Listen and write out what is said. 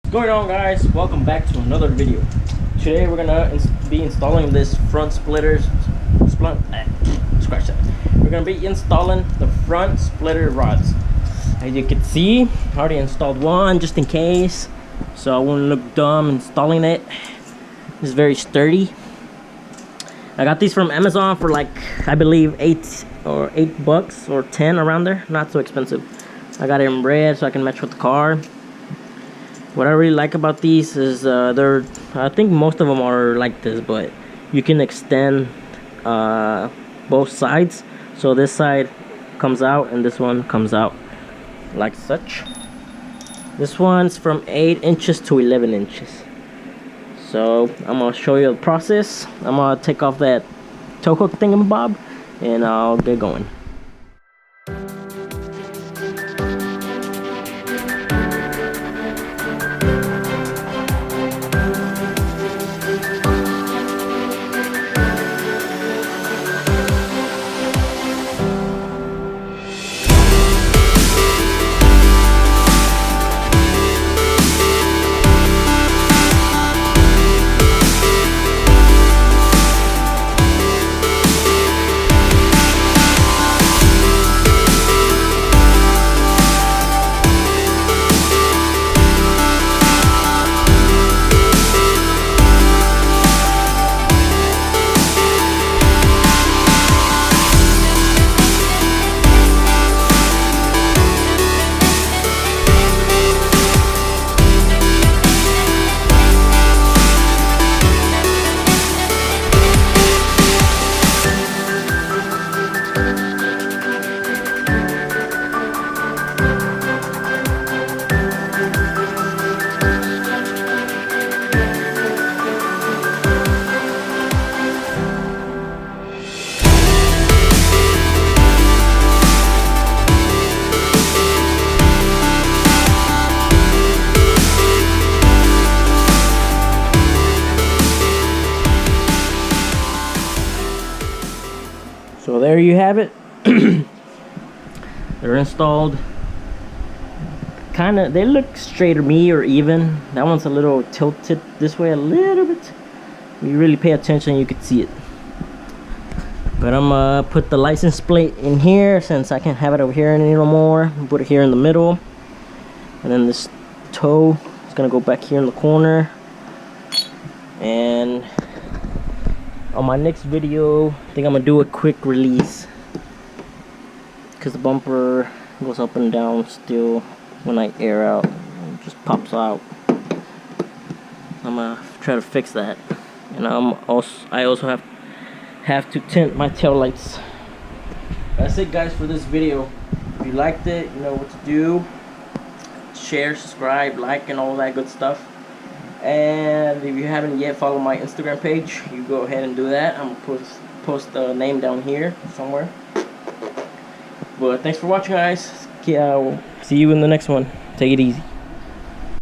What's going on, guys? Welcome back to another video. Today we're gonna be installing this front splitter. Scratch that. We're gonna be installing the front splitter rods. As you can see, I already installed one just in case, so I wouldn't look dumb installing it. It's very sturdy. I got these from Amazon for like, I believe $8 or 10 around there. Not so expensive. I got it in red so I can match with the car. What I really like about these is I think most of them are like this, but you can extend both sides. So this side comes out and this one comes out like such. This one's from 8 inches to 11 inches. So I'm gonna show you the process. I'm gonna take off that tow hook thingamabob and I'll get going. So there you have it. They're installed. They look straight to me or even. That one's a little tilted this way a little bit. If you really pay attention, you can see it. But I'm gonna put the license plate in here since I can't have it over here anymore. Put it here in the middle. And then this toe is gonna go back here in the corner. And on my next video, I think I'm gonna do a quick release because the bumper goes up and down still when I air out. It just pops out. I'm gonna try to fix that, and I also have to tint my tail lights. That's it, guys, for this video. If you liked it, you know what to do. Share, subscribe, like, and all that good stuff. And if you haven't yet followed my Instagram page, you go ahead and do that. I'm gonna post the name down here somewhere. But thanks for watching, guys. See you in the next one. Take it easy.